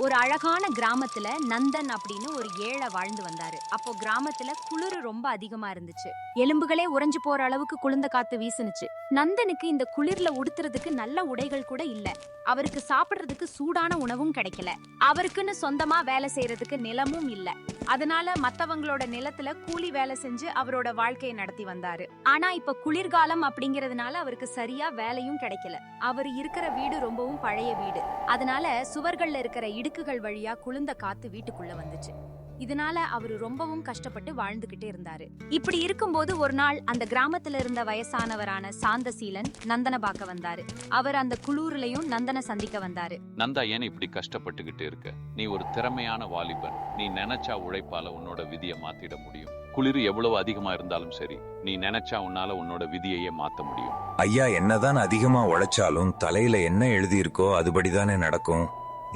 ஒரு அழகான கிராமத்துல நந்தன் அப்படின்னு ஒரு ஏழை வாழ்ந்து வந்தாரு. அப்போ கிராமத்துல குளிர் ரொம்ப அதிகமா இருந்துச்சு. எலும்புகளே உறைஞ்சு போற அளவுக்கு குளிர்ந்த காத்து வீசுனுச்சு. நந்தனுக்கு இந்த குளிர்ல உடுத்துறதுக்கு நல்ல உடைகள் கூட இல்ல. அவருக்கு சாப்பிடுறதுக்கு சூடான உணவும் கிடைக்கல. அவருக்குன்னு சொந்தமா வேலை செய்யறதுக்கு நிலமும் இல்ல. அதனால மத்தவங்களோட நிலத்துல கூலி வேலை செஞ்சு அவரோட வாழ்க்கையை நடத்தி வந்தாரு. ஆனா இப்ப குளிர்காலம் அப்படிங்கறதுனால அவருக்கு சரியா வேலையும் கிடைக்கல. அவர் இருக்கிற வீடு ரொம்பவும் பழைய வீடு. அதனால சுவர்கள்ல இருக்கிற இடுக்குகள் வழியா குளிர்ந்த காத்து வீட்டுக்குள்ள வந்துச்சு. இதனால அவரு ரொம்பவும் கஷ்டப்பட்டு வாழ்ந்துகிட்டே இருந்தாரு. இப்படி இருக்கும்போது ஒரு நாள் அந்த கிராமத்துல இருந்த வயசானவரான சாந்தசீலன் நந்தனை பார்க்க வந்தாரு. அவர் அந்த குளூர்லயும் நந்தனை சந்திக்க வந்தாரு. நந்தா, ஏன் இப்படி கஷ்டப்பட்டுக்கிட்டு இருக்க? நீ ஒரு திறமையான வாலிபன். நீ நினைச்சா உழைப்பால உன்னோட விதியை மாத்திட முடியும். குளிர் எவ்வளவு அதிகமா இருந்தாலும் சரி, நீ நினைச்சா உன்னால உன்னோட விதியையே மாத்த முடியும். ஐயா, என்னதான் அதிகமா உழைச்சாலும் தலையில என்ன எழுதியிருக்கோ அதுபடிதானே நடக்கும்.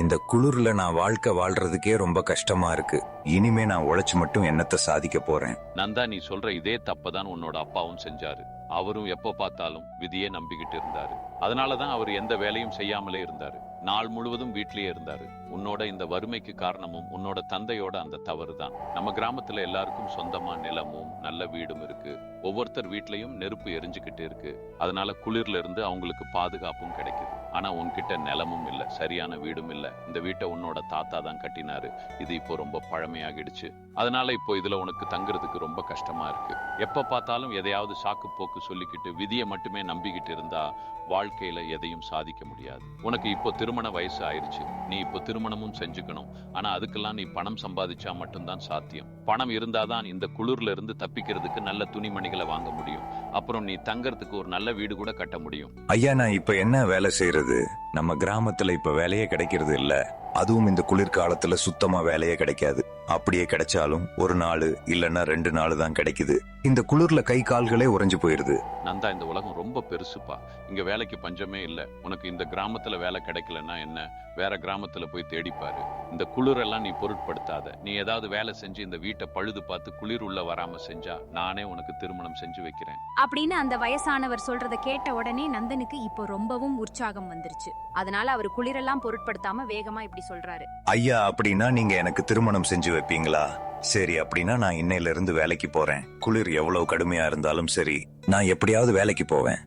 இந்த குளிர்ல நான் வாழ்க்கை வாழ்றதுக்கே ரொம்ப கஷ்டமா இருக்கு. இனிமே நான் உழைச்சு மட்டும் என்னத்தை சாதிக்க போறேன்? நந்தா, நீ சொல்ற இதே தப்பதான் உன்னோட அப்பாவும் செஞ்சாரு. அவரும் எப்ப பார்த்தாலும் விதியே நம்பிக்கிட்டு இருந்தாரு. அதனாலதான் அவர் எந்த வேலையும் செய்யாமலே இருந்தாரு. நாள் முழுவதும் வீட்லயே இருந்தாரு. உன்னோட இந்த வறுமைக்கு காரணமும் உன்னோட தந்தையோட அந்த தவறு தான். நம்ம கிராமத்துல எல்லாருக்கும் சொந்தமா நிலமும் நல்ல வீடும் இருக்கு. ஒவ்வொருத்தர் வீட்லயும் நெருப்பு எரிஞ்சுக்கிட்டு இருக்கு. அதனால குளிர்ல இருந்து அவங்களுக்கு பாதுகாப்பும் கிடைக்குது. ஆனா உன்கிட்ட நிலமும் இல்ல, சரியான வீடும் இல்ல. இந்த வீட்டை உன்னோட தாத்தா தான் கட்டினாரு. இது இப்போ ரொம்ப பழமையாகிடுச்சு. அதனால இப்போ இதுல உனக்கு தங்குறதுக்கு ரொம்ப கஷ்டமா இருக்கு. எப்ப பார்த்தாலும் எதையாவது சாக்கு போக்கு சொல்லிக்கிட்டு விதியை மட்டுமே நம்பிக்கிட்டு இருந்தா வாழ்க்கையில எதையும் சாதிக்க முடியாது. உனக்கு இப்போ திருமண வயசு ஆயிருச்சு. நீ இப்போ திருமணமும் செஞ்சுக்கணும். ஆனா அதுக்கெல்லாம் நீ பணம் சம்பாதிச்சா மட்டும்தான் சாத்தியம். பணம் இருந்தாதான் இந்த குளிர்ல இருந்து தப்பிக்கிறதுக்கு நல்ல துணிமணிகளை வாங்க முடியும். அப்புறம் நீ தங்கறதுக்கு ஒரு நல்ல வீடு கூட கட்ட முடியும். ஐயா, நான் இப்ப என்ன வேலை செய்யறது? நம்ம கிராமத்துல இப்ப வேலையே கிடைக்கிறது இல்ல. அதுவும் இந்த குளிர்காலத்துல சுத்தமா வேலையே கிடைக்காது. அப்படியே கிடைச்சாலும் ஒரு நாள் இல்லன்னா 2 நாள் தான் கிடைக்குது. இந்த குளிர்ல கை கால்களே உறைஞ்சு போயிருது. நந்தா, இந்த உலகம் ரொம்ப பெருசுப்பா. இங்க வேலைக்கு பஞ்சமே இல்ல. உனக்கு இந்த கிராமத்துல வேலை கிடைக்கலன்னா என்ன, வேற கிராமத்துல போய் தேடிப்பாரு. இந்த குளிர் எல்லாம் நீ பொருட்படுத்தாத. நீ ஏதாவது வேலை செஞ்சு இந்த வீட்டை பழுது பார்த்து குளிர் உள்ள வராம செஞ்சா நானே உனக்கு திருமணம் செஞ்சு வைக்கிறேன் அப்படின்னு அந்த வயசானவர் சொல்றத கேட்ட உடனே நந்தனுக்கு இப்போ ரொம்பவும் உற்சாகம் வந்துருச்சு. அதனால அவர் குளிரெல்லாம் பொருட்படுத்தாம வேகமா இப்படி சொல்றாரு. ஐயா, அப்படின்னா நீங்க எனக்கு திருமணம் செஞ்சு வைப்பீங்களா? சரி, அப்படின்னா நான் இன்னையில இருந்து வேலைக்கு போறேன். குளிர் எவ்வளவு கடுமையா இருந்தாலும் சரி, நான் எப்படியாவது வேலைக்கு போவேன்.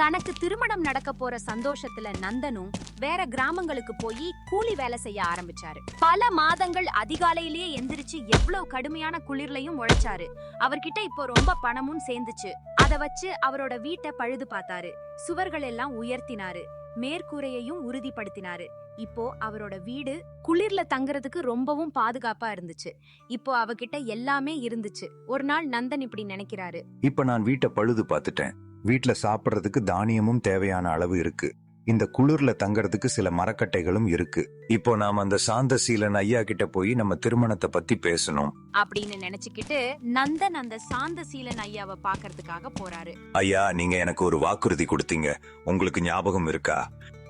தனக்கு திருமணம் நடக்க போற சந்தோஷத்துல நந்தனும் வேற கிராமங்களுக்கு போய் கூலி வேலை செய்ய ஆரம்பிச்சாரு. பல மாதங்கள் அதிகாலையிலேயே எந்திரிச்சு எவ்வளவு கடுமையான குளிர்லயும் உழைச்சாரு. அவர்கிட்ட இப்போ ரொம்ப பணமும் சேர்ந்துச்சு. அத வச்சு அவரோட வீட்டை பழுது பார்த்தாரு. சுவர்கள் எல்லாம் உயர்த்தினாரு. மேற்கூரையையும் உறுதிப்படுத்தினாரு. இப்போ அவரோட வீடு குளிர்ல தங்குறதுக்கு ரொம்பவும் பாதுகாப்பா இருந்துச்சு. இப்போ அவகிட்ட எல்லாமே இருந்துச்சு. ஒரு நாள் நந்தன் இப்படி நினைக்கிறாரு. இப்ப நான் வீட்டை பழுது பார்த்துட்டேன். வீட்டுல சாப்பிடுறதுக்கு தானியமும் தேவையான அளவு இருக்கு. இந்த குளிர்ல தங்கறதுக்கு சில மரக்கட்டைகளும் இருக்கு. இப்போ நாம அந்த சாந்தசீலன் ஐயா கிட்ட போய் நம்ம திருமணத்தை பத்தி பேசணும் அப்படின்னு நினைச்சுக்கிட்டு நந்தன் அந்த சாந்தசீலன் ஐயாவை பாக்குறதுக்காக போறாரு. ஐயா, நீங்க எனக்கு ஒரு வாக்குறுதி கொடுத்தீங்க. உங்களுக்கு ஞாபகம் இருக்கா?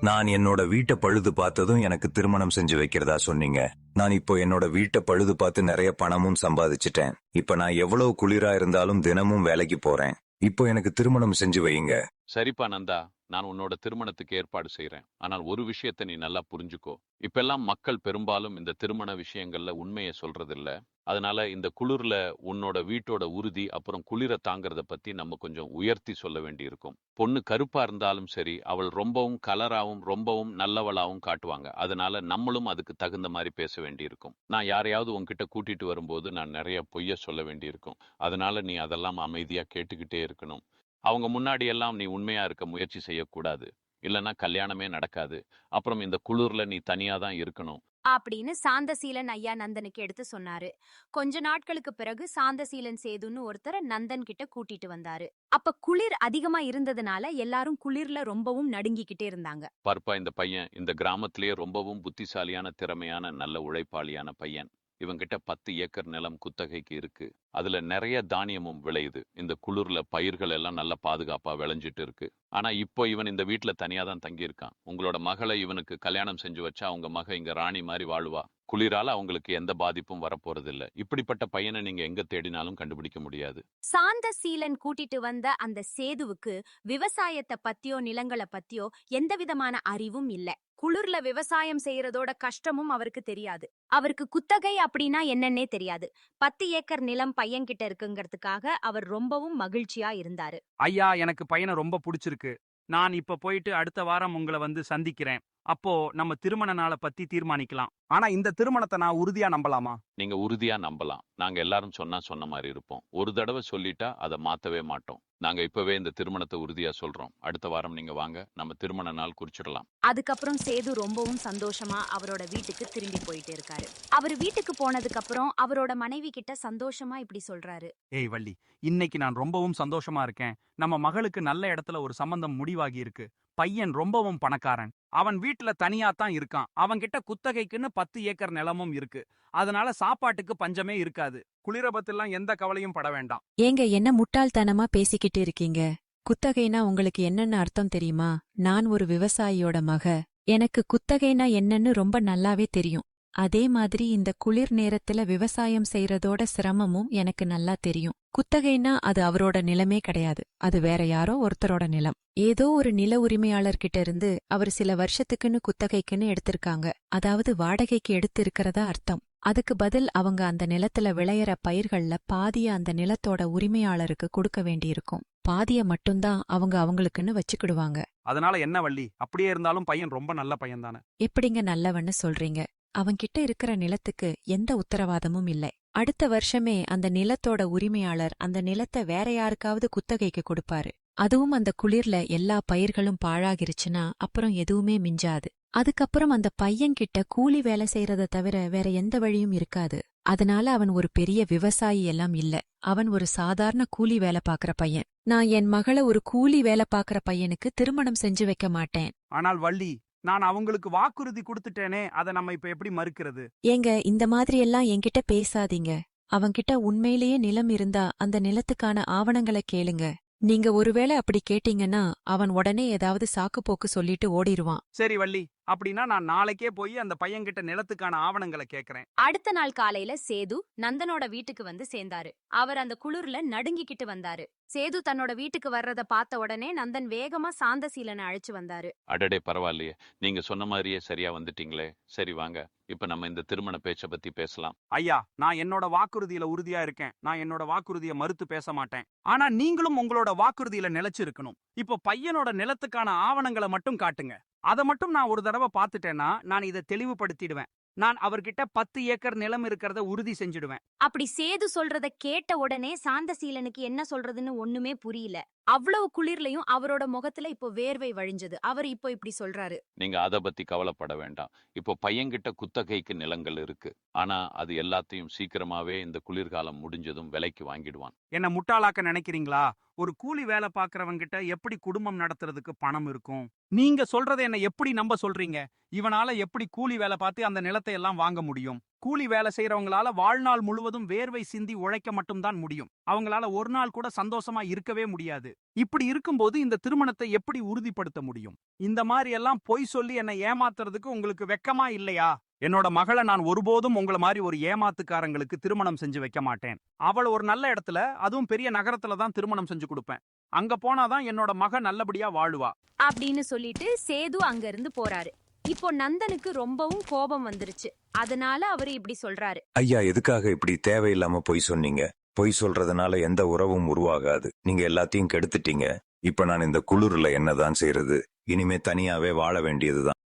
நான் என்னோட வீட்டை பழுது பார்த்ததும் எனக்கு திருமணம் செஞ்சு வைக்கிறதா சொன்னீங்க. நான் இப்போ என்னோட வீட்டை பழுது பார்த்து நிறைய பணமும் சம்பாதிச்சிட்டேன். இப்ப நான் எவ்வளவு குளிரா இருந்தாலும் தினமும் வேலைக்கு போறேன். இப்போ எனக்கு திருமணம் செஞ்சு வையுங்க. சரிப்பா நந்தா, நான் உன்னோட திருமணத்துக்கு ஏற்பாடு செய்யறேன். ஆனால் ஒரு விஷயத்தை நீ நல்லா புரிஞ்சுக்கோ. இப்பெல்லாம் மக்கள் பெரும்பாலும் இந்த திருமண விஷயங்கள்ல உண்மையை சொல்றதில்ல. அதனால இந்த குளிர்ல உன்னோட வீட்டோட உறுதி அப்புறம் குளிர தாங்கறத பத்தி நம்ம கொஞ்சம் உயர்த்தி சொல்ல வேண்டி இருக்கும். பொண்ணு கருப்பா இருந்தாலும் சரி, அவள் ரொம்பவும் கலராவும் ரொம்பவும் நல்லவளாவும் காட்டுவாங்க. அதனால நம்மளும் அதுக்கு தகுந்த மாதிரி பேச வேண்டி இருக்கும். நான் யாரையாவது உன்கிட்ட கூட்டிட்டு வரும்போது நான் நிறைய பொய்ய சொல்ல வேண்டி இருக்கும். அதனால நீ அதெல்லாம் அமைதியா கேட்டுக்கிட்டே இருக்கணும். அவங்க முன்னாடி எல்லாம் நீ உண்மையா இருக்க முயற்சி செய்யக்கூடாது. இல்லைன்னா கல்யாணமே நடக்காது. அப்புறம் இந்த குளிர்ல நீ தனியா தான் இருக்கணும் அப்படின்னு சாந்தசீலன் ஐயா நந்தனுக்கு எடுத்து சொன்னாரு. கொஞ்ச நாட்களுக்கு பிறகு சாந்தசீலன் சேதுன்னு ஒருத்தர நந்தன் கிட்ட கூட்டிட்டு வந்தாரு. அப்ப குளிர் அதிகமா இருந்ததுனால எல்லாரும் குளிர்ல ரொம்பவும் நடுங்கிக்கிட்டே இருந்தாங்க. பார்ப்பா, இந்த பையன் இந்த கிராமத்திலேயே ரொம்பவும் புத்திசாலியான திறமையான நல்ல உழைப்பாளியான பையன். இவங்கிட்ட 10 ஏக்கர் நிலம் குத்தகைக்கு இருக்கு. அதுல நிறைய தானியமும் விளையுது. இந்த குளிர்ல பயிர்கள் எல்லாம் நல்ல பாதுகாப்பா விளைஞ்சிட்டு இருக்கு. ஆனா இப்போ இவன் இந்த வீட்டுல தனியா தான் தங்கி இருக்கான். உங்களோட மகளை இவனுக்கு கல்யாணம் செஞ்சு வச்சா உங்க மக இங்க ராணி மாதிரி வாழுவா. குளிரால அவங்களுக்கு எந்த பாதிப்பும் வரப்போறதில்ல. இப்படிப்பட்ட பையனை நீங்க எங்க தேடினாலும் கண்டுபிடிக்க முடியாது. சாந்தசீலன் கூட்டிட்டு வந்த அந்த சேதுவுக்கு விவசாயத்தை பத்தியோ நிலங்களை பத்தியோ எந்த விதமான அறிவும் இல்ல. குளிர்ல விவசாயம் செய்யறதோட கஷ்டமும் அவருக்கு தெரியாது. அவருக்கு குத்தகை அப்படின்னா என்னன்னே தெரியாது. 10 ஏக்கர் நிலம் பையன்கிட்ட இருக்குங்கிறதுக்காக அவர் ரொம்பவும் மகிழ்ச்சியா இருந்தாரு. ஐயா, எனக்கு பையனை ரொம்ப பிடிச்சிருக்கு. நான் இப்ப போயிட்டு அடுத்த வாரம் உங்களை வந்து சந்திக்கிறேன். அப்போ நம்ம திருமண நாளை பத்தி தீர்மானிக்கலாம். ஆனா இந்த திருமணத்தை நான் உறுதியா நம்பலாமா? நீங்க உறுதியா நம்பலாம். நாங்க எல்லாரும் சொன்ன மாதிரி இருப்போம். ஒரு தடவை சொல்லிட்டா அதை மாத்தவே மாட்டோம். நாங்க இப்பவே இந்த திருமணத்தை உறுதியா சொல்றோம். அடுத்த வாரம் நீங்க வாங்க, நம்ம திருமண நாள் குறிச்சிடலாம். அதுக்கப்புறம் சேது ரொம்பவும் சந்தோஷமா அவரோட வீட்டுக்கு திரும்பி போயிட்டு இருக்காரு. அவர் வீட்டுக்கு போனதுக்கு அப்புறம் அவரோட மனைவி கிட்ட சந்தோஷமா இப்படி சொல்றாரு. ஏய் வள்ளி, இன்னைக்கு நான் ரொம்பவும் சந்தோஷமா இருக்கேன். நம்ம மகளுக்கு நல்ல இடத்துல ஒரு சம்பந்தம் முடிவாகி இருக்கு. பையன் ரொம்பவும் பணக்காரன். அவன் வீட்டுல தனியா தான் இருக்கான். அவன்கிட்ட குத்தகைக்குன்னு 10 ஏக்கர் நிலமும் இருக்கு. அதனால சாப்பாட்டுக்கு பஞ்சமே இருக்காது. குளிர பத்திலாம் எந்த கவலையும் பட வேண்டாம். ஏங்க என்ன முட்டாள்தனமா பேசிக்கிட்டு இருக்கீங்க? குத்தகைனா உங்களுக்கு என்னன்னு அர்த்தம் தெரியுமா? நான் ஒரு விவசாயியோட மக. எனக்கு குத்தகைனா என்னன்னு ரொம்ப நல்லாவே தெரியும். அதே மாதிரி இந்த குளிர் நேரத்துல விவசாயம் செய்யறதோட சிரமமும் எனக்கு நல்லா தெரியும். குத்தகைனா அது அவரோட நிலமே கிடையாது. அது வேற யாரோ ஒருத்தரோட நிலம். ஏதோ ஒரு நில உரிமையாளர்கிட்ட இருந்து அவர் சில வருஷத்துக்குன்னு குத்தகைக்குன்னு எடுத்திருக்காங்க. அதாவது வாடகைக்கு எடுத்து இருக்கிறதா அர்த்தம். அதுக்கு பதில் அவங்க அந்த நிலத்துல விளையற பயிர்கள்ல பாதிய அந்த நிலத்தோட உரிமையாளருக்கு கொடுக்க வேண்டியிருக்கும். பாதிய மட்டும்தான் அவங்க அவங்களுக்குன்னு வச்சுக்கிடுவாங்க. அதனால என்ன வள்ளி, அப்படியே இருந்தாலும் பையன் ரொம்ப நல்ல பையன் தானே? எப்படிங்க நல்லவன்னு சொல்றீங்க? அவன்கிட்ட இருக்கிற நிலத்துக்கு எந்த உத்தரவாதமும் இல்லை. அடுத்த வருஷமே அந்த நிலத்தோட உரிமையாளர் அந்த நிலத்தை வேற யாருக்காவது குத்தகைக்கு கொடுப்பாரு. அதுவும் அந்த குளிர்ல எல்லா பயிர்களும் பாழாகிருச்சுன்னா அப்புறம் எதுவுமே மிஞ்சாது. அதுக்கப்புறம் அந்த பையன்கிட்ட கூலி வேலை செய்யறத தவிர வேற எந்த வழியும் இருக்காது. அதனால அவன் ஒரு பெரிய விவசாயி எல்லாம் இல்ல. அவன் ஒரு சாதாரண கூலி வேலை பாக்குற பையன். நான் என் மகளை ஒரு கூலி வேலை பாக்குற பையனுக்கு திருமணம் செஞ்சு வைக்க மாட்டேன். ஆனால் வள்ளி, நான் அவங்களுக்கு வாக்குறுதி கொடுத்துட்டேனே, அதை நம்ம இப்ப எப்படி மறுக்கிறது? ஏங்க இந்த மாதிரியெல்லாம் என்கிட்ட பேசாதீங்க. அவன்கிட்ட உண்மையிலேயே நிலம் இருந்தா அந்த நிலத்துக்கான ஆவணங்களை கேளுங்க. நீங்க ஒருவேளை அப்படி கேட்டீங்கன்னா அவன் உடனே ஏதாவது சாக்குப்போக்கு சொல்லிட்டு ஓடிருவான். சரி வள்ளி, அப்படின்னா நான் நாளைக்கே போய் அந்த பையன்கிட்ட நிலத்துக்கான ஆவணங்களை கேக்குறேன். அடுத்த நாள் காலையில சேது நந்தனோட வீட்டுக்கு வந்து சேர்ந்தாரு. அவர் அந்த குளிர்ல நடுங்கிக்கிட்டு வந்தாரு. சேது தன்னோட வீட்டுக்கு வர்றத பார்த்த உடனே நந்தன் வேகமா சாந்தசீலனை அழைச்சு வந்தாரு. அடடே, பரவாயில்லையே, நீங்க சொன்ன மாதிரியே சரியா வந்துட்டீங்களே. சரி வாங்க, இப்ப நம்ம இந்த திருமண பேச்சை பத்தி பேசலாம். ஐயா, நான் என்னோட வாக்குறுதியில உறுதியா இருக்கேன். நான் என்னோட வாக்குறுதியை மறுத்து பேச மாட்டேன். ஆனா நீங்களும் உங்களோட வாக்குறுதியில நிலைச்சு இருக்கணும். இப்போ பையனோட நிலத்துக்கான ஆவணங்களை மட்டும் காட்டுங்க. அதை மட்டும் நான் ஒரு தடவை பார்த்துட்டேன்னா நான் இதை தெளிவுபடுத்திடுவேன். நான் அவர்கிட்ட 10 ஏக்கர் நிலம் இருக்கிறத உறுதி செஞ்சிடுவேன். அப்படி சேது சொல்றத கேட்ட உடனே சாந்தசீலனுக்கு என்ன சொல்றதுன்னு ஒண்ணுமே புரியல. அவ்வளவு குளிர்லயும் அவரோட முகத்துல இப்போ வேர்வை வழிஞ்சது. அவர் இப்போ இப்படி சொல்றாரு. நீங்க அதை பத்தி கவலைப்பட வேண்டாம். இப்போ பையன்கிட்ட குத்தகைக்கு நிலங்கள் இருக்கு. ஆனா அது எல்லாத்தையும் சீக்கிரமாவே இந்த குளிர்காலம் முடிஞ்சதும் விலைக்கு வாங்கிடுவான். என்ன முட்டாளாக்க நினைக்கிறீங்களா? ஒரு கூலி வேலை பாக்குறவங்கிட்ட எப்படி குடும்பம் நடத்துறதுக்கு பணம் இருக்கும்? நீங்க சொல்றதை என்ன எப்படி நம்ப சொல்றீங்க? இவனால எப்படி கூலி வேலை பார்த்து அந்த நிலத்தை எல்லாம் வாங்க முடியும்? கூலி வேலை செய்யறவங்களால வாழ்நாள் முழுவதும் வேர்வை சிந்தி உழைக்க மட்டும்தான் முடியும். அவங்களால ஒரு நாள் கூட சந்தோஷமா இருக்கவே முடியாது. இப்படி இருக்கும்போது இந்த திருமணத்தை எப்படி உறுதிப்படுத்த முடியும்? இந்த மாதிரி எல்லாம் பொய் சொல்லி என்னை ஏமாத்துறதுக்கு உங்களுக்கு வெக்கமா இல்லையா? என்னோட மகளை நான் ஒருபோதும் உங்களை மாதிரி ஒரு ஏமாத்துக்காரங்களுக்கு திருமணம் செஞ்சு வைக்க மாட்டேன். அவள் ஒரு நல்ல இடத்துல, அதுவும் பெரிய நகரத்துல தான் திருமணம் செஞ்சு கொடுப்பேன். அங்க போனாதான் என்னோட மக நல்லபடியா வாழுவா அப்படின்னு சொல்லிட்டு சேது அங்க இருந்து போறாரு. இப்போ நந்தனுக்கு ரொம்பவும் கோபம் வந்துருச்சு. அதனால அவரு இப்படி சொல்றாரு. ஐயா, எதுக்காக இப்படி தேவையில்லாம பொய் சொன்னீங்க? பொய் சொல்றதுனால எந்த உறவும் உருவாகாது. நீங்க எல்லாத்தையும் கெடுத்துட்டீங்க. இப்ப நான் இந்த குளிர்ல என்னதான் செய்யறது? இனிமே தனியாவே வாழ வேண்டியதுதான்.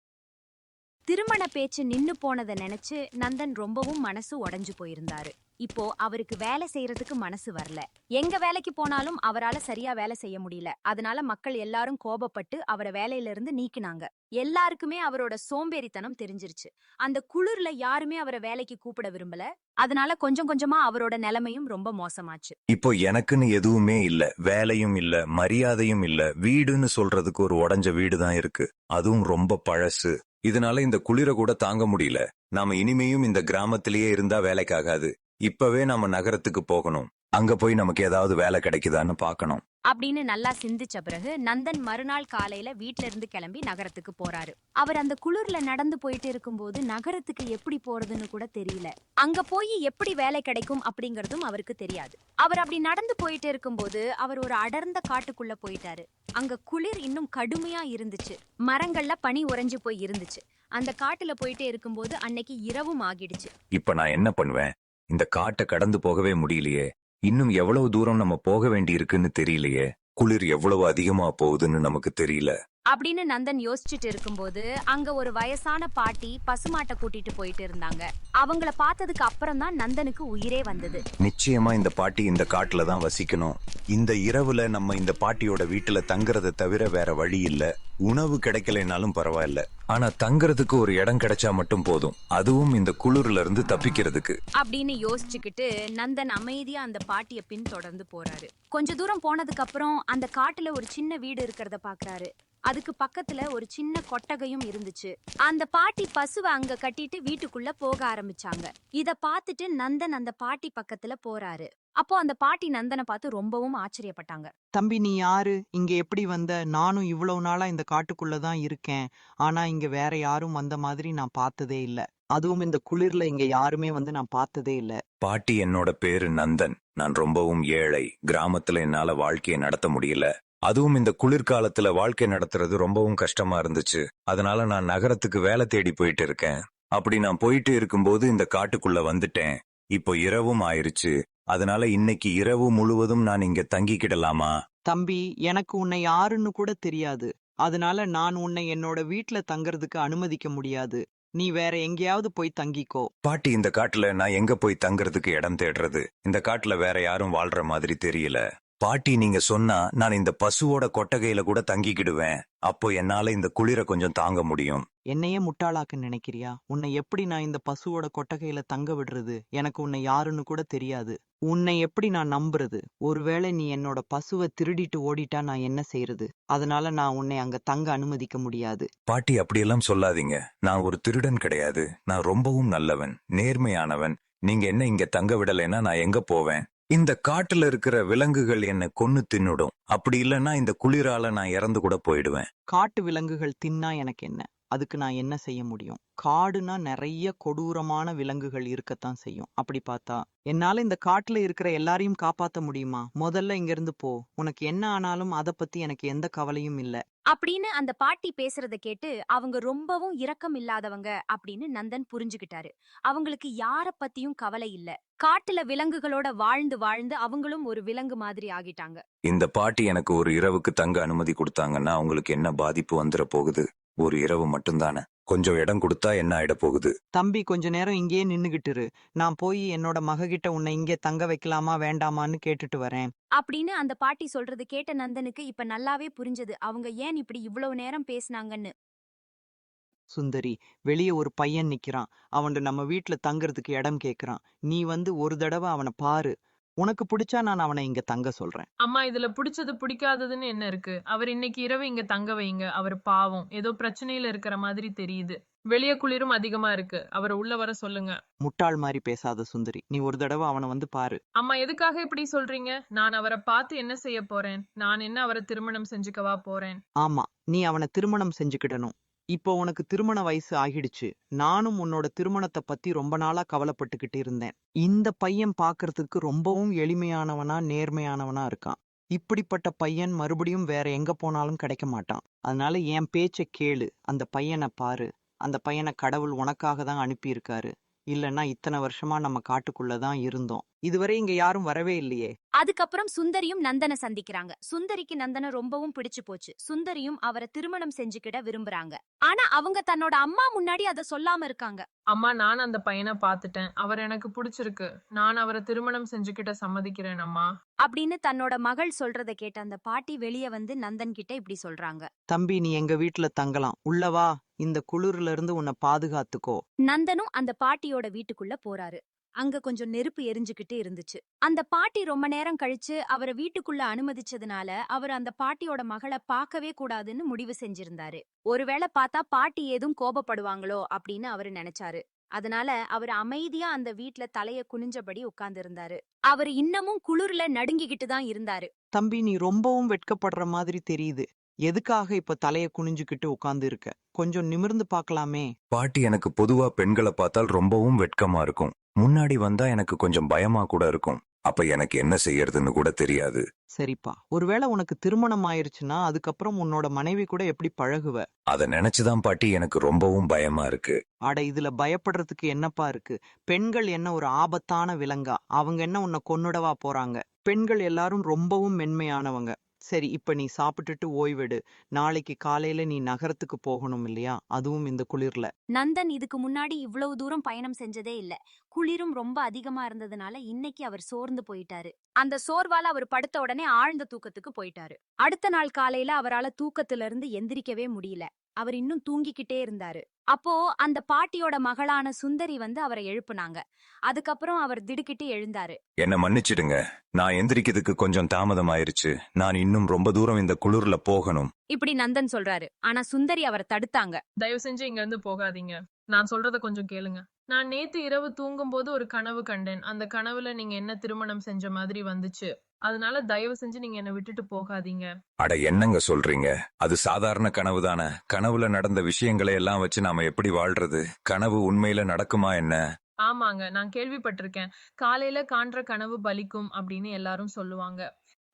திருமண பேச்சு நின்னு போனதை நினைச்சு நந்தன் ரொம்பவும் மனசு உடைஞ்சு போயிருந்தாரு. இப்போ அவருக்கு வேலை செய்யறதுக்கு மனசு வரல. எங்க வேலைக்கு போனாலும் அவரால சரியா வேலை செய்ய முடியல. அதனால மக்கள் எல்லாரும் கோபப்பட்டு அவரை வேலையில இருந்து நீக்கினாங்க. எல்லாருக்குமே அவரோட சோம்பேறித்தனம் தெரிஞ்சிருச்சு. அந்த குளிர்ல யாருமே அவரை வேலைக்கு கூப்பிட விரும்பல. அதனால கொஞ்சம் கொஞ்சமா அவரோட நிலைமையும் ரொம்ப மோசமாச்சு. இப்போ எனக்குன்னு எதுவுமே இல்ல, வேலையும் இல்ல, மரியாதையும் இல்ல. வீடுன்னு சொல்றதுக்கு ஒரு உடைஞ்ச வீடுதான் இருக்கு. அதுவும் ரொம்ப பழசு. இதனால இந்த குளிர கூட தாங்க முடியல. நாம இனிமேயும் இந்த கிராமத்திலேயே இருந்தா வேலைக்காகாது. இப்பவே நாம நகரத்துக்கு போகணும். அங்க போய் நமக்கு ஏதாவது வேலை கிடைக்குதான்னு பார்க்கணும். அப்படின்னு நல்லா சிந்திச்ச பிறகு நந்தன் மறுநாள் காலையில வீட்ல இருந்து கிளம்பி நகரத்துக்கு போறாரு. அவர் அந்த குளிர்ல நடந்து போயிட்டு இருக்கும்போது நகரத்துக்கு எப்படி போறதுன்னு கூட தெரியல. அங்க போய் எப்படி வேலை கிடைக்கும் அப்படிங்கறதும் அவருக்கு தெரியாது. அவர் அப்படி நடந்து போயிட்டு இருக்கும்போது அவர் ஒரு அடர்ந்த காட்டுக்குள்ள போயிட்டாரு. அங்க குளிர் இன்னும் கடுமையா இருந்துச்சு. மரங்கள்ல பனி உறைஞ்சு போய் இருந்துச்சு. அந்த காட்டுல போயிட்டே இருக்கும்போது அன்னைக்கு இரவும் ஆகிடுச்சு. இப்ப நான் என்ன பண்ணுவேன்? இந்த காட்டை கடந்து போகவே முடியலையே. இன்னும் எவ்வளவு தூரம் நம்ம போக வேண்டி இருக்குன்னு தெரியலையே. குளிர் எவ்வளவு அதிகமா போகுதுன்னு நமக்கு தெரியல. அப்படின்னு நந்தன் யோசிச்சுட்டு இருக்கும்போது அங்க ஒரு வயசான பாட்டி பசுமாட்டை கூட்டிட்டு போயிட்டு இருந்தாங்க. அவங்கள பார்த்ததுக்கு அப்புறம் தான் நந்தனுக்கு உயிரே வந்தது. நிச்சயமா இந்த பாட்டி இந்த காட்டுல தான் வசிக்கணும். இந்த இரவுல நம்ம இந்த பாட்டியோட வீட்டுல தங்குறத தவிர வேற வழி இல்ல. உணவு கிடைக்கலைனாலும் பரவாயில்ல, ஆனா தங்குறதுக்கு ஒரு இடம் கிடைச்சா மட்டும் போதும், அதுவும் இந்த குளிர்ல இருந்து தப்பிக்கிறதுக்கு. அப்படின்னு யோசிச்சுக்கிட்டு நந்தன் அமைதியா அந்த பாட்டிய பின் தொடர்ந்து போறாரு. கொஞ்ச தூரம் போனதுக்கு அப்புறம் அந்த காட்டுல ஒரு சின்ன வீடு இருக்கிறத பாக்குறாரு. அதுக்கு பக்கத்துல ஒரு சின்ன கொட்டகையும் இருந்துச்சு. அந்த பாட்டி பசுவை அங்க கட்டிட்டு வீட்டுக்குள்ள போக ஆரம்பிச்சாங்க. இத பார்த்துட்டு நந்தன் அந்த பாட்டி பக்கத்துல போறாரு. அப்போ அந்த பாட்டி நந்தனை பார்த்து ரொம்பவும் ஆச்சரியப்பட்டாங்க. தம்பி, நீ யாரு? இங்க எப்படி வந்த? நானும் இவ்வளவு நாளா இந்த காட்டுக்குள்ளதான் இருக்கேன். ஆனா இங்க வேற யாரும் வந்த மாதிரி நான் பார்த்ததே இல்ல. அதுவும் இந்த குளிர்ல இங்க யாருமே வந்து நான் பார்த்ததே இல்ல. பாட்டி, என்னோட பேரு நந்தன். நான் ரொம்பவும் ஏழை. கிராமத்துல என்னால வாழ்க்கையை நடத்த முடியல. அதுவும் இந்த குளிர்காலத்துல வாழ்க்கை நடத்துறது ரொம்பவும் கஷ்டமா இருந்துச்சு. அதனால நான் நகரத்துக்கு வேலை தேடி போயிட்டு இருக்கேன். அப்படி நான் போயிட்டு இருக்கும்போது இந்த காட்டுக்குள்ள வந்துட்டேன். இப்போ இரவும் ஆயிருச்சு. அதனால இன்னைக்கு இரவு முழுவதும் நான் இங்க தங்கிக்கிடலாமா? தம்பி, எனக்கு உன்னை யாருன்னு கூட தெரியாது. அதனால நான் உன்னை என்னோட வீட்ல தங்கறதுக்கு அனுமதிக்க முடியாது. நீ வேற எங்கேயாவது போய் தங்கிக்கோ. பாட்டி, இந்த காட்டுல நான் எங்க போய் தங்கறதுக்கு இடம் தேடுறது? இந்த காட்டுல வேற யாரும் வாழ்ற மாதிரி தெரியல. பாட்டி, நீங்க சொன்னா நான் இந்த பசுவோட கொட்டகையில கூட தங்கிக்கிடுவேன். அப்போ என்னால இந்த குளிர கொஞ்சம் தாங்க முடியும். என்னையே முட்டாளாக்க நினைக்கிறியா? உன்னை எப்படி நான் இந்த பசுவோட கொட்டகையில தங்க விடுறது? எனக்கு உன்னை யாருன்னு கூட தெரியாது. உன்னை எப்படி நான் நம்புறது? ஒருவேளை நீ என்னோட பசுவை திருடிட்டு ஓடிட்டா நான் என்ன செய்யறது? அதனால நான் உன்னை அங்க தங்க அனுமதிக்க முடியாது. பாட்டி, அப்படியெல்லாம் சொல்லாதீங்க. நான் ஒரு திருடன் கிடையாது. நான் ரொம்பவும் நல்லவன், நேர்மையானவன். நீங்க என்ன இங்க தங்க விடலைன்னா நான் எங்க போவேன்? இந்த காட்டுல இருக்கிற விலங்குகள் என்ன கொன்னு தின்னுடும். அப்படி இல்லைன்னா இந்த குளிரால நான் இறந்து கூட போயிடுவேன். காட்டு விலங்குகள் தின்னா எனக்கு என்ன? அதுக்கு நான் என்ன செய்ய முடியும்? காடுனா நிறைய கொடூரமான விலங்குகள் இருக்கத்தான் செய்யும். அப்படி பார்த்தா என்னால இந்த காட்டுல இருக்கிற எல்லாரையும் காப்பாத்த முடியுமா? முதல்ல இங்க இருந்து போ. உனக்கு என்ன ஆனாலும் அத பத்தி எனக்கு எந்த கவலையும் இல்ல. அப்படின்னு அந்த பாட்டி பேசுறத கேட்டு அவங்க ரொம்பவும் இரக்கம் இல்லாதவங்க அப்படின்னு நந்தன் புரிஞ்சுகிட்டாரு. அவங்களுக்கு யார பத்தியும் கவலை இல்ல. காட்டுல விலங்குகளோட வாழ்ந்து வாழ்ந்து அவங்களும் ஒரு விலங்கு மாதிரி ஆகிட்டாங்க. இந்த பாட்டி எனக்கு ஒரு இரவுக்கு தங்க அனுமதி கொடுத்தாங்கன்னா அவங்களுக்கு என்ன பாதிப்பு வந்துட போகுது? ஒரு இரவு மட்டும்தானே. கொஞ்சம் இடம் கொடுத்தா என்ன ஆயிட போகுது? தம்பி, கொஞ்ச நேரம் இங்கேயே நின்னுகிட்டு இரு. நான் போய் என்னோட மககிட்ட உன்னை இங்கே தங்க வைக்கலாமா வேண்டாமான்னு கேட்டுட்டு வரேன். அப்படின்னு அந்த பாட்டி சொல்றது கேட்ட நந்தனுக்கு இப்ப நல்லாவே புரிஞ்சது அவங்க ஏன் இப்படி இவ்வளவு நேரம் பேசினாங்கன்னு. சுந்தரி, வெளியே ஒரு பையன் நிக்கிறான். அவன் நம்ம வீட்டுல தங்கறதுக்கு இடம் கேக்குறான். நீ வந்து ஒரு தடவை அவனை பாரு. உனக்கு பிடிச்சா நான் அவனை இங்க தங்க சொல்றேன். அம்மா, இதுல பிடிச்சது பிடிக்காததுன்னு என்ன இருக்கு? அவர் இன்னைக்கு இரவு இங்க தங்க வைங்க. அவர் பாவம், ஏதோ பிரச்சனையில இருக்கிற மாதிரி தெரியுது. வெளிய குளிரும் அதிகமா இருக்கு. அவரை உள்ள வர சொல்லுங்க. முட்டாள் மாதிரி பேசாத சுந்தரி. நீ ஒரு தடவை அவனை வந்து பாரு. அம்மா, எதுக்காக இப்படி சொல்றீங்க? நான் அவரை பார்த்து என்ன செய்ய போறேன்? நான் என்ன அவரை திருமணம் செஞ்சுக்கவா போறேன்? ஆமா, நீ அவனை திருமணம் செஞ்சுக்கிடணும். இப்போ உனக்கு திருமண வயசு ஆகிடுச்சு. நானும் உன்னோட திருமணத்தை பத்தி ரொம்ப நாளா கவலைப்பட்டுக்கிட்டு இருந்தேன். இந்த பையன் பாக்குறதுக்கு ரொம்பவும் எளிமையானவனா நேர்மையானவனா இருக்கான். இப்படிப்பட்ட பையன் மறுபடியும் வேற எங்க போனாலும் கிடைக்க மாட்டான். அதனால என் பேச்சை கேளு. அந்த பையனை பாரு. அந்த பையனை கடவுள் உனக்காக தான் அனுப்பி இருக்காரு. இல்லன்னா இத்தனை வருஷமா நம்ம காட்டுக்குள்ளதான் இருந்தோம். இதுவரை இங்க யாரும் வரவே இல்லையே. அதுக்கப்புறம் சுந்தரியும் நந்தனை சந்திக்கிறாங்க. சுந்தரிக்கு நந்தனை ரொம்பவும் பிடிச்சு போச்சு. சுந்தரியும் அவரை திருமணம் செஞ்சுக்கிட விரும்புறாங்க. ஆனா அவங்க தன்னோட அம்மா முன்னாடி அதை சொல்லாம இருக்காங்க. அம்மா, நான் அந்த பையனை பார்த்துட்டேன். அவர் எனக்கு பிடிச்சிருக்கு. நான் அவரை திருமணம் செஞ்சுக்கிட்ட சம்மதிக்கிறேன் அம்மா. அப்படின்னு தன்னோட மகள் சொல்றதை கேட்ட அந்த பாட்டி வெளியே வந்து நந்தன் கிட்ட இப்படி சொல்றாங்க. தம்பி, நீ எங்க வீட்டுல தங்கலாம். உள்ளவா. இந்த குளிர்ல இருந்து உன்னை பாதுகாத்துக்கோ. நந்தனும் அந்த பாட்டியோட வீட்டுக்குள்ள போறாரு. அங்க கொஞ்சம் நெருப்பு எரிஞ்சுக்கிட்டு இருந்துச்சு. அந்த பாட்டி ரொம்ப நேரம் கழிச்சு அவரை வீட்டுக்குள்ள அனுமதிச்சதுனால அவர் அந்த பாட்டியோட மகளை பார்க்கவே கூடாதுன்னு முடிவு செஞ்சிருந்தாரு. ஒருவேளை பார்த்தா பாட்டி ஏதும் கோபப்படுவாங்களோ அப்படின்னு அவரு நினைச்சாரு. அதனால அவர் அமைதியா அந்த வீட்ல தலைய குனிஞ்சபடி உட்கார்ந்து இருந்தாரு. அவர் இன்னமும் குளிர்ல நடுங்கிக்கிட்டு தான் இருந்தாரு. தம்பி, நீ ரொம்பவும் வெட்கப்படுற மாதிரி தெரியுது. எதுக்காக இப்ப தலைய குனிஞ்சுக்கிட்டு உட்கார்ந்து இருக்க? கொஞ்சம் நிமிர்ந்து பார்க்கலாமே. பாட்டி, எனக்கு பொதுவா பெண்களை பார்த்தால் ரொம்பவும் வெட்கமா இருக்கும். முன்னாடி வந்தா எனக்கு கொஞ்சம் பயமா கூட இருக்கும். அப்ப எனக்கு என்ன செய்யறதுன்னு கூட தெரியாது. சரிப்பா, ஒருவேளை உனக்கு திருமணம் ஆயிருச்சுன்னா அதுக்கப்புறம் உன்னோட மனைவி கூட எப்படி பழகுவ? அத நினைச்சுதான் பாட்டி எனக்கு ரொம்பவும் பயமா இருக்கு. அட, இதுல பயப்படுறதுக்கு என்னப்பா இருக்கு? பெண்கள் என்ன ஒரு ஆபத்தான விலங்கா? அவங்க என்ன உன்னை கொன்னுடவா போறாங்க? பெண்கள் எல்லாரும் ரொம்பவும் மென்மையானவங்க. சரி, இப்ப நீ சாப்பிட்டுட்டு ஓய்வெடு. நாளைக்கு காலையில நீ நகரத்துக்கு போகணும் இல்லையா? அதுவும் இந்த குளிர்ல. நந்தன் இதுக்கு முன்னாடி இவ்வளவு தூரம் பயணம் செஞ்சதே இல்ல. குளிரும் ரொம்ப அதிகமா இருந்ததுனால இன்னைக்கு அவர் சோர்ந்து போயிட்டாரு. அந்த சோர்வால அவர் படுத்த உடனே ஆழ்ந்த தூக்கத்துக்கு போயிட்டாரு. அடுத்த நாள் காலையில அவரால தூக்கத்துல இருந்து எந்திரிக்கவே முடியல. அவர் இன்னும் தூங்கிக்கிட்டே இருந்தாரு. அப்போ அந்த பாட்டியோட மகளான சுந்தரி வந்து அவரை எழுப்புனாங்க. அதுக்கப்புறம் அவர் திடுக்கிட்டு எழுந்தாரு. என்ன மன்னிச்சிடுங்க, நான் எந்திரிக்கிறதுக்கு கொஞ்சம் தாமதம் ஆயிருச்சு. நான் இன்னும் ரொம்ப தூரம் இந்த குளிர்ல போகணும். இப்படி நந்தன் சொல்றாரு. ஆனா சுந்தரி அவரை தடுத்தாங்க. தயவு செஞ்சு இங்க இருந்து போகாதீங்க. நான் சொல்றத கொஞ்சம் கேளுங்க. நான் நேத்து இரவு தூங்கும்போது ஒரு கனவு கண்டேன். அந்த கனவுல நீங்க என்ன திருமணம் செஞ்ச மாதிரி வந்துச்சு. அதனால தயவு செஞ்சு நீங்க என்ன விட்டுட்டு போகாதீங்க. அட, என்னங்க சொல்றீங்க? அது சாதாரண கனவு தானே. கனவுல நடந்த விஷயங்களை எல்லாம் வச்சு நாம எப்படி வாழ்றது? கனவு உண்மையில நடக்குமா என்ன? ஆமாங்க, நான் கேள்விப்பட்டிருக்கேன். காலையில காண்ற கனவு பலிக்கும் அப்படின்னு எல்லாரும் சொல்லுவாங்க.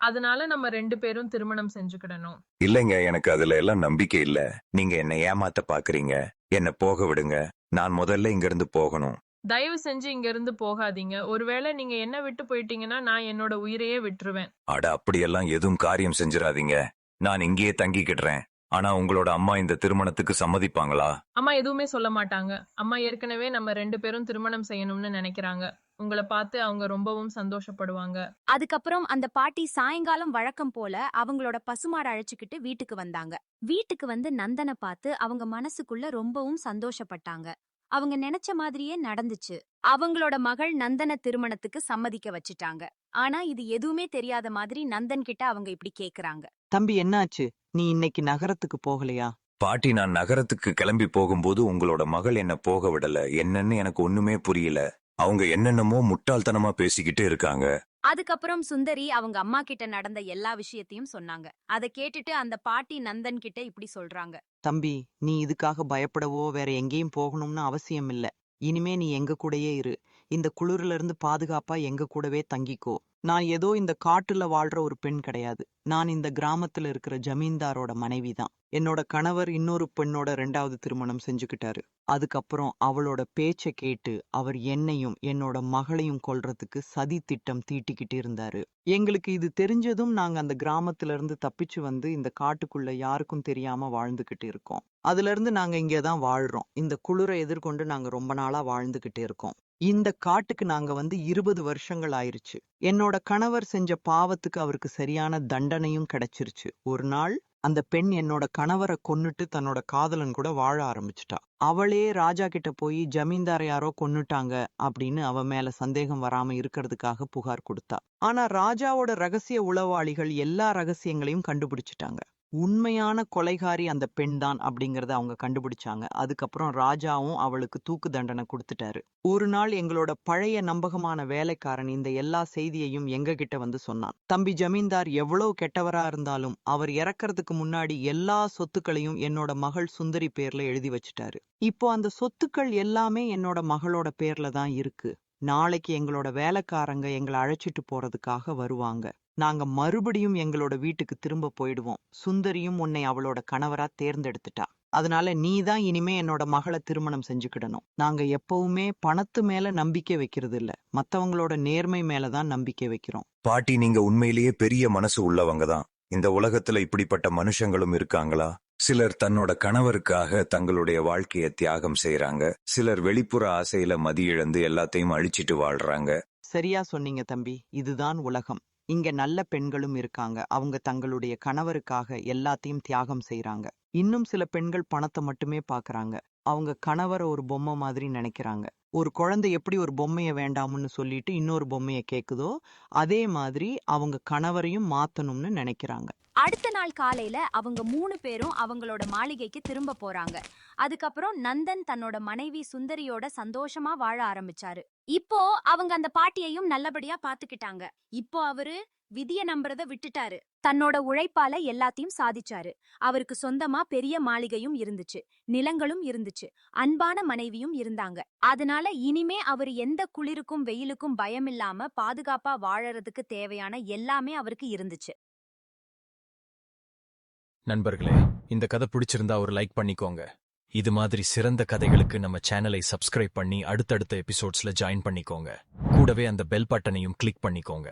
அதனால நம்ம 2 பேரும் திருமணம் செஞ்சுக்கிடணும். இல்லைங்க, எனக்கு அதுல எல்லாம் நம்பிக்கை இல்ல. நீங்க என்ன ஏமாத்த பாக்குறீங்க. என்ன போக விடுங்க. நான் முதல்ல இங்க இருந்து போகணும். தயவு செஞ்சு இங்க இருந்து போகாதீங்க. ஒருவேளை நீங்க என்ன விட்டு போயிட்டீங்கன்னா நான் என்னோட உயிரையே விட்டுருவேன். அட, அப்படியெல்லாம் எதுவும் காரியம் செஞ்சிடாதீங்க. நான் இங்கேயே தங்கிக்கிடுறேன். ஆனா உங்களோட அம்மா இந்த திருமணத்துக்கு சம்மதிப்பாங்களா? அம்மா எதுவுமே சொல்ல மாட்டாங்க. அம்மா ஏற்கனவே நம்ம 2 பேரும் திருமணம் செய்யணும்னு நினைக்கிறாங்க. உங்களை பார்த்து அவங்க ரொம்பவும் சந்தோஷப்படுவாங்க. அதுக்கப்புறம் அந்த பாட்டி சாயங்காலம் வழக்கம் போல அவங்களோட பசுமாடு அழைச்சுக்கிட்டு வீட்டுக்கு வந்தாங்க. வீட்டுக்கு வந்து நந்தனை பார்த்து அவங்க மனசுக்குள்ள ரொம்பவும் சந்தோஷப்பட்டாங்க. அவங்க நினைச்ச மாதிரியே நடந்துச்சு. அவங்களோட மகள் நந்தன திருமணத்துக்கு சம்மதிக்க வச்சுட்டாங்க. ஆனா இது எதுவுமே தெரியாத மாதிரி நந்தன் கிட்ட அவங்க இப்படி கேக்குறாங்க. தம்பி, என்னாச்சு? நீ இன்னைக்கு நகரத்துக்கு போகலையா? பாட்டி, நான் நகரத்துக்கு கிளம்பி போகும்போது உங்களோட மகள் என்ன போக விடல. என்னன்னு எனக்கு ஒண்ணுமே புரியல. அவங்க என்னென்னமோ முட்டாள்தனமா பேசிக்கிட்டே இருக்காங்க. அதுக்கப்புறம் சுந்தரி அவங்க அம்மா கிட்ட நடந்த எல்லா விஷயத்தையும் சொன்னாங்க. அதை கேட்டுட்டு அந்த பாட்டி நந்தன் கிட்ட இப்படி சொல்றாங்க. தம்பி, நீ இதுக்காக பயப்படவோ வேற எங்கேயும் போகணும்னு அவசியம் இல்ல. இனிமே நீ எங்க கூடயே இரு. இந்த குளிர்ல இருந்து பாதுகாப்பா எங்க கூடவே தங்கிக்கோ. நான் ஏதோ இந்த காட்டுல வாழ்ற ஒரு பெண் கிடையாது. நான் இந்த கிராமத்துல இருக்கிற ஜமீன்தாரோட மனைவி தான். என்னோட கணவர் இன்னொரு பெண்ணோட 2வது திருமணம் செஞ்சுக்கிட்டாரு. அதுக்கப்புறம் அவளோட பேச்ச கேட்டு அவர் என்னையும் என்னோட மகளையும் கொல்றதுக்கு சதி திட்டம் தீட்டிக்கிட்டு இருந்தாரு. எங்களுக்கு இது தெரிஞ்சதும் நாங்க அந்த கிராமத்துல இருந்து தப்பிச்சு வந்து இந்த காட்டுக்குள்ள யாருக்கும் தெரியாம வாழ்ந்துகிட்டு இருக்கோம். அதுல இருந்து நாங்க இங்கதான் வாழ்றோம். இந்த குளிரை எதிர்கொண்டு நாங்க ரொம்ப நாளா வாழ்ந்துகிட்டு இருக்கோம். இந்த காட்டுக்கு நாங்க வந்து 20 வருஷங்கள் ஆயிருச்சு. என்னோட கணவர் செஞ்ச பாவத்துக்கு அவருக்கு சரியான தண்டனையும் கிடைச்சிருச்சு. ஒரு நாள் அந்த பெண் என்னோட கணவரை கொன்னுட்டு தன்னோட காதலன் கூட வாழ ஆரம்பிச்சுட்டா. அவளே ராஜா கிட்ட போய் ஜமீன்தார் யாரோ கொன்னுட்டாங்க அப்படின்னு அவ மேல சந்தேகம் வராம இருக்கிறதுக்காக புகார் கொடுத்தா. ஆனா ராஜாவோட ரகசிய உளவாளிகள் எல்லா ரகசியங்களையும் கண்டுபிடிச்சிட்டாங்க. உண்மையான கொலைகாரி அந்த பெண் தான் அப்படிங்கறத அவங்க கண்டுபிடிச்சாங்க. அதுக்கப்புறம் ராஜாவும் அவளுக்கு தூக்கு தண்டனை கொடுத்துட்டாரு. ஒரு நாள் எங்களோட பழைய நம்பகமான வேலைக்காரன் இந்த எல்லா செய்தியையும் எங்க கிட்ட வந்து சொன்னான். தம்பி ஜமீன்தார் எவ்வளவு கெட்டவரா இருந்தாலும் அவர் இறக்கறதுக்கு முன்னாடி எல்லா சொத்துக்களையும் என்னோட மகள் சுந்தரி பேர்ல எழுதி வச்சுட்டாரு. இப்போ அந்த சொத்துக்கள் எல்லாமே என்னோட மகளோட பேர்ல தான் இருக்கு. நாளைக்கு எங்களோட வேலைக்காரங்க எங்களை அழைச்சிட்டு போறதுக்காக வருவாங்க. நாங்க மறுபடியும் எங்களோட வீட்டுக்கு திரும்ப போயிடுவோம். சுந்தரியும் உன்னை அவளோட கணவரா தேர்ந்தெடுத்துட்டா. அதனால நீ தான் இனிமே என்னோட மகளை திருமணம் செஞ்சுக்கிடணும். நாங்க எப்பவுமே பணத்து மேல நம்பிக்கை வைக்கிறது இல்ல, மத்தவங்களோட நேர்மை மேலதான் நம்பிக்கை வைக்கிறோம். பாட்டி, நீங்க உண்மையிலேயே பெரிய மனசு உள்ளவங்க தான். இந்த உலகத்துல இப்படிப்பட்ட மனுஷங்களும் இருக்காங்களா? சிலர் தன்னோட கணவருக்காக தங்களுடைய வாழ்க்கைய தியாகம் செய்யறாங்க. சிலர் வெளிப்புற ஆசையில மதியிழந்து எல்லாத்தையும் அழிச்சிட்டு வாழ்றாங்க. சரியா சொன்னீங்க தம்பி. இதுதான் உலகம். இங்க நல்ல பெண்களும் இருக்காங்க. அவங்க தங்களுடைய கணவருக்காக எல்லாத்தையும் தியாகம் செய்யறாங்க. இன்னும் சில பெண்கள் பணத்தை மட்டுமே பாக்குறாங்க. அவங்க கணவரை ஒரு பொம்மை மாதிரி நினைக்கிறாங்க. ஒரு குழந்தை எப்படி ஒரு பொம்மைய வேண்டாம்னு சொல்லிட்டு இன்னொரு பொம்மைய கேக்குதோ அதே மாதிரி அவங்க கணவரையும் மாத்தணும்னு நினைக்கிறாங்க. அடுத்த நாள் காலையில அவங்க 3 பேரும் அவங்களோட மாளிகைக்கு திரும்ப போறாங்க. அதுக்கப்புறம் நந்தன் தன்னோட மனைவி சுந்தரியோட சந்தோஷமா வாழ ஆரம்பிச்சாரு. இப்போ அவங்க அந்த பாட்டியையும் நல்லபடியா பாத்துக்கிட்டாங்க. இப்போ அவரு விதிய நம்புறத விட்டுட்டாரு. தன்னோட உழைப்பால எல்லாத்தையும் சாதிச்சாரு. அவருக்கு சொந்தமா பெரிய மாளிகையும் இருந்துச்சு, நிலங்களும் இருந்துச்சு, அன்பான மனைவியும் இருந்தாங்க. அதனால இனிமே அவரு எந்த குளிருக்கும் வெயிலுக்கும் பயமில்லாம பாதுகாப்பா வாழறதுக்கு தேவையான எல்லாமே அவருக்கு இருந்துச்சு. நண்பர்களே, இந்த கதை பிடிச்சிருந்தா ஒரு லைக் பண்ணிக்கோங்க. இது மாதிரி சிறந்த கதைகளுக்கு நம்ம சேனலை சப்ஸ்கிரைப் பண்ணி அடுத்தடுத்த எபிசோட்ஸ்ல ஜாயின் பண்ணிக்கோங்க. கூடவே அந்த பெல் பட்டனையும் கிளிக் பண்ணிக்கோங்க.